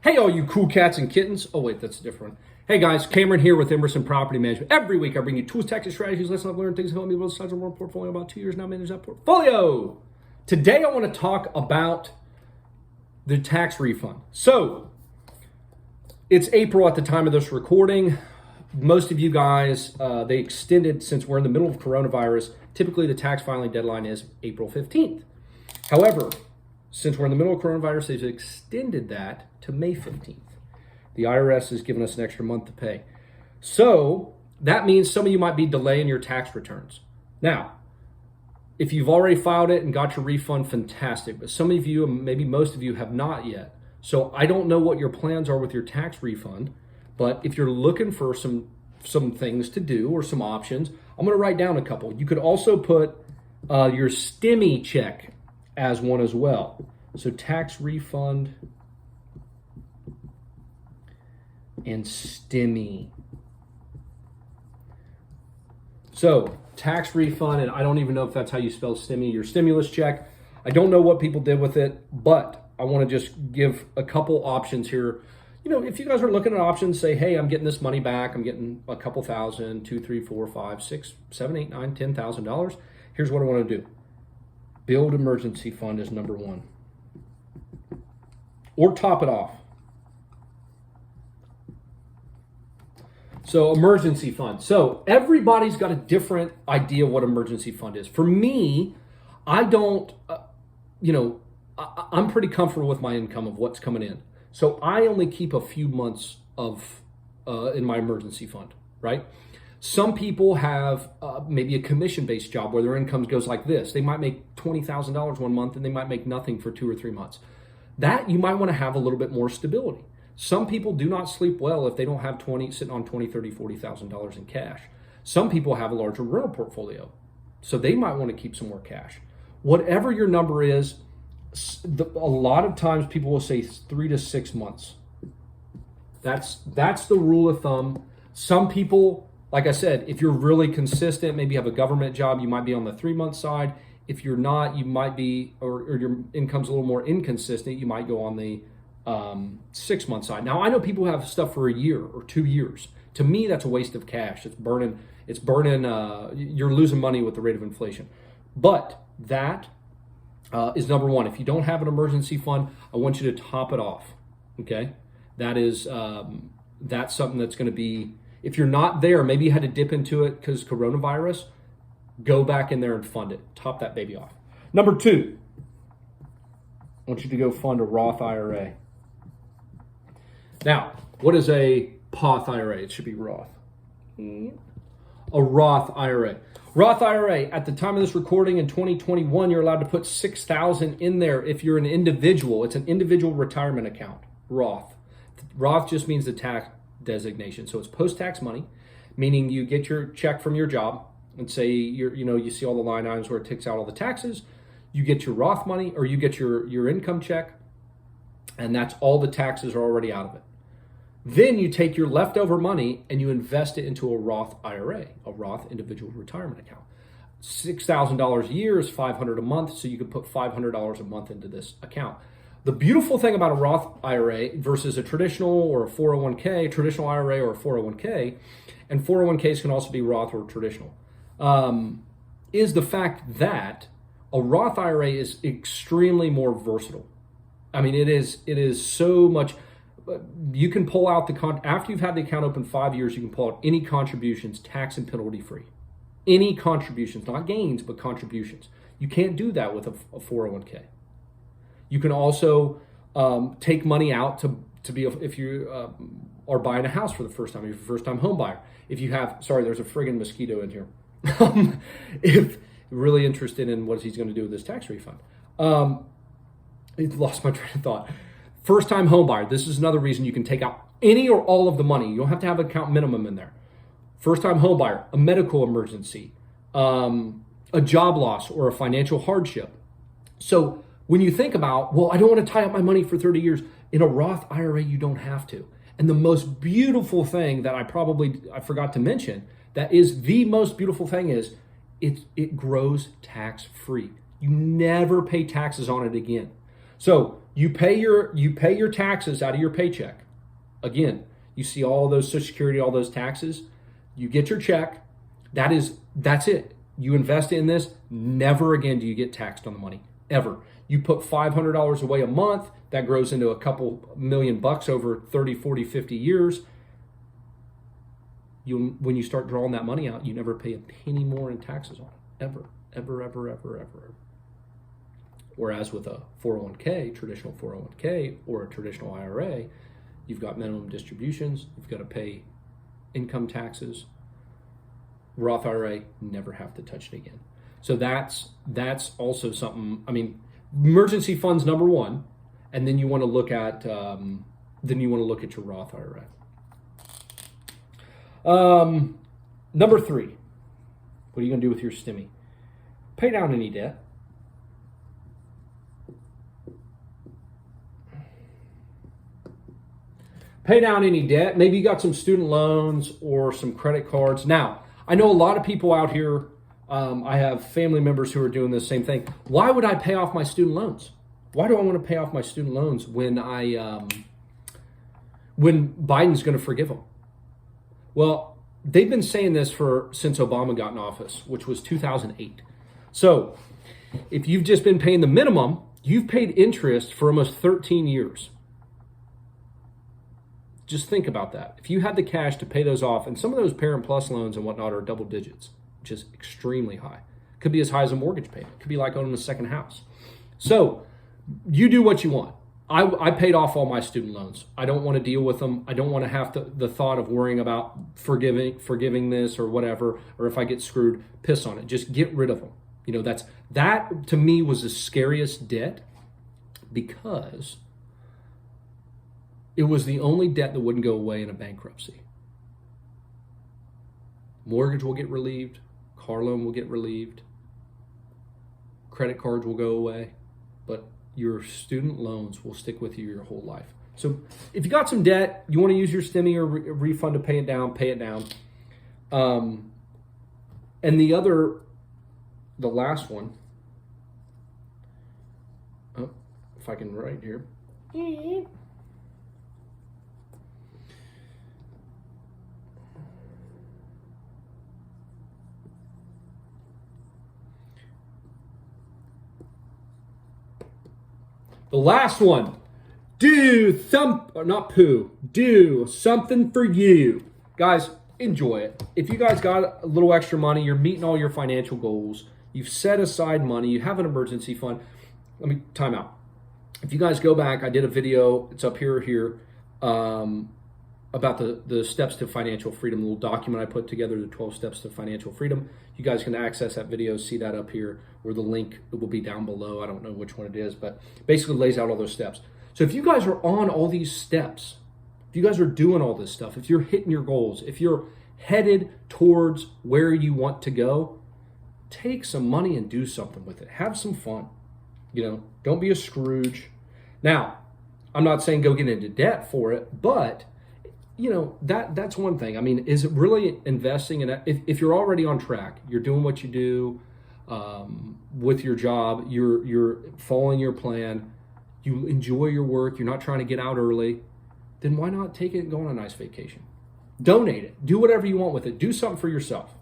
Hey, all you cool cats and kittens. Oh, wait, that's a different one. Hey, guys, Cameron here with Emerson Property Management. Every week, I bring you tools, tactics, strategies, lessons I've learned, things that help me build a sizable portfolio. About 2 years now, manage that portfolio. Today, I want to talk about the tax refund. So, it's April at the time of this recording. Most of you guys, they extended, since we're in the middle of coronavirus, typically the tax filing deadline is April 15th. However, since we're in the middle of coronavirus, they've extended that to May 15th. The IRS has given us an extra month to pay. So that means some of you might be delaying your tax returns. Now, if you've already filed it and got your refund, fantastic. But some of you, maybe most of you, have not yet. So I don't know what your plans are with your tax refund, but if you're looking for some things to do or some options, I'm going to write down a couple. You could also put your STEMI check as one as well. So tax refund and STEMI. So tax refund, and I don't even know if that's how you spell STEMI, your stimulus check. I don't know what people did with it, but I want to just give a couple options here. You know, if you guys are looking at options, say, hey, I'm getting this money back. I'm getting a couple thousand, $2, $3, $4, $5, $6, $7, $8, $9, $10,000. Here's what I want to do. Build emergency fund is number one. Or top it off. So emergency fund. So everybody's got a different idea of what emergency fund is. For me, I don't, I'm pretty comfortable with my income of what's coming in. So I only keep a few months of in my emergency fund, right? Some people have maybe a commission-based job where their income goes like this. They might make $20,000 one month and they might make nothing for 2 or 3 months. That you might want to have a little bit more stability. Some people do not sleep well if they don't have sitting on $20,000, $30,000, $40,000 in cash. Some people have a larger rental portfolio, so they might want to keep some more cash. Whatever your number is, a lot of times people will say 3 to 6 months. That's the rule of thumb. Some people, like I said, if you're really consistent, maybe you have a government job, you might be on the 3-month side. If you're not, you might be, or your income's a little more inconsistent, you might go on the 6-month side. Now, I know people have stuff for a year or 2 years. To me, that's a waste of cash. It's burning, you're losing money with the rate of inflation. But that is number one. If you don't have an emergency fund, I want you to top it off, okay? That is, that's something that's going to be, if you're not there, maybe you had to dip into it because coronavirus, go back in there and fund it. Top that baby off. Number two, I want you to go fund a Roth IRA. Now, what is a Roth IRA? It should be Roth. A Roth IRA. Roth IRA, at the time of this recording in 2021, you're allowed to put $6,000 in there if you're an individual. It's an individual retirement account, Roth. Roth just means the tax designation. So it's post-tax money, meaning you get your check from your job and say you see all the line items where it takes out all the taxes. You get your Roth money or you get your income check, and that's all the taxes are already out of it. Then you take your leftover money and you invest it into a Roth IRA, a Roth individual retirement account. $6,000 a year is $500 a month, so you can put $500 a month into this account. The beautiful thing about a Roth IRA versus a traditional or a 401k, a traditional IRA or a 401k, and 401ks can also be Roth or traditional, is the fact that a Roth IRA is extremely more versatile. I mean, it is so much. You can pull out after you've had the account open 5 years, you can pull out any contributions, tax and penalty free. Any contributions, not gains, but contributions. You can't do that with a 401k. You can also take money out to be, if you are buying a house for the first time, you're a first time home buyer. If you have, there's a friggin' mosquito in here. If you're really interested in what he's going to do with this tax refund. I lost my train of thought. First time home buyer. This is another reason you can take out any or all of the money. You don't have to have an account minimum in there. First time home buyer, a medical emergency, a job loss, or a financial hardship. So when you think about, well, I don't want to tie up my money for 30 years, in a Roth IRA, you don't have to. And the most beautiful thing that I forgot to mention, that is the most beautiful thing is it grows tax free. You never pay taxes on it again. So You pay your taxes out of your paycheck. Again, you see all those Social Security, all those taxes. You get your check. That's it. You invest in this. Never again do you get taxed on the money, ever. You put $500 away a month. That grows into a couple $1,000,000 over 30, 40, 50 years. When you start drawing that money out, you never pay a penny more in taxes on it, ever, ever, ever, ever, ever. Whereas with a 401k, traditional 401k, or a traditional IRA, you've got minimum distributions, you've got to pay income taxes. Roth IRA, never have to touch it again. So that's also something. I mean, emergency funds number one, and then you want to look at your Roth IRA. Number three, what are you going to do with your stimmy? Pay down any debt. Pay down any debt. Maybe you got some student loans or some credit cards. Now, I know a lot of people out here, I have family members who are doing the same thing. Why would I pay off my student loans? Why do I want to pay off my student loans when Biden's going to forgive them? Well, they've been saying this since Obama got in office, which was 2008. So if you've just been paying the minimum, you've paid interest for almost 13 years. Just think about that. If you had the cash to pay those off, and some of those Parent Plus loans and whatnot are double digits, which is extremely high. Could be as high as a mortgage payment. Could be like owning a second house. So you do what you want. I paid off all my student loans. I don't want to deal with them. I don't want to have the thought of worrying about forgiving this or whatever, or if I get screwed, piss on it. Just get rid of them. You know, that to me was the scariest debt, because it was the only debt that wouldn't go away in a bankruptcy. Mortgage will get relieved. Car loan will get relieved. Credit cards will go away. But your student loans will stick with you your whole life. So if you got some debt, you want to use your stimmy or refund to pay it down, pay it down. And the last one, if I can write here. The last one, do something for you. Guys, enjoy it. If you guys got a little extra money, you're meeting all your financial goals, you've set aside money, you have an emergency fund. Let me time out. If you guys go back, I did a video, it's up here, about the steps to financial freedom, a little document I put together, the 12 steps to financial freedom. You guys can access that video, see that up here, or the link will be down below. I don't know which one it is, but basically lays out all those steps. So if you guys are on all these steps, if you guys are doing all this stuff, if you're hitting your goals, if you're headed towards where you want to go, take some money and do something with it. Have some fun. You know, don't be a Scrooge. Now, I'm not saying go get into debt for it, but you know, that's one thing. I mean, is it really investing in it? If you're already on track, you're doing what you do with your job, you're following your plan, you enjoy your work, you're not trying to get out early, then why not take it and go on a nice vacation? Donate it. Do whatever you want with it. Do something for yourself.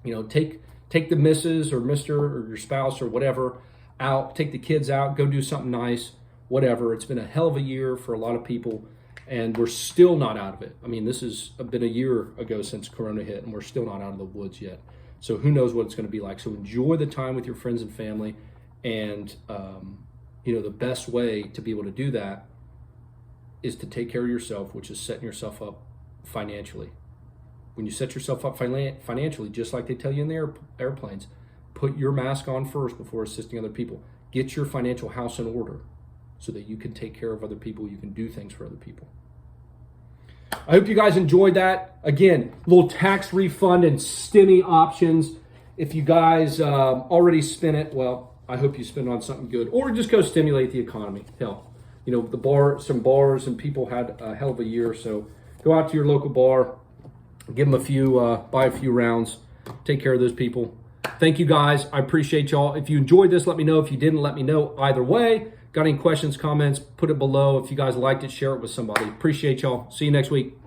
You know, take the missus or mister or your spouse or whatever out, take the kids out, go do something nice, whatever. It's been a hell of a year for a lot of people, and we're still not out of it. I mean, this has been a year ago since Corona hit, and we're still not out of the woods yet. So who knows what it's going to be like. So enjoy the time with your friends and family. And, you know, the best way to be able to do that is to take care of yourself, which is setting yourself up financially. When you set yourself up financially, just like they tell you in the airplanes, put your mask on first before assisting other people. Get your financial house in order so that you can take care of other people. You can do things for other people. I hope you guys enjoyed that. Again, little tax refund and stimmy options. If you guys already spent it, well, I hope you spend it on something good, or just go stimulate the economy. Hell, you know, some bars and people had a hell of a year. So go out to your local bar, give them buy a few rounds, take care of those people. Thank you guys. I appreciate y'all. If you enjoyed this, let me know. If you didn't, let me know. Either way, Got any questions, comments, put it below. If you guys liked it, share it with somebody. Appreciate y'all. See you next week.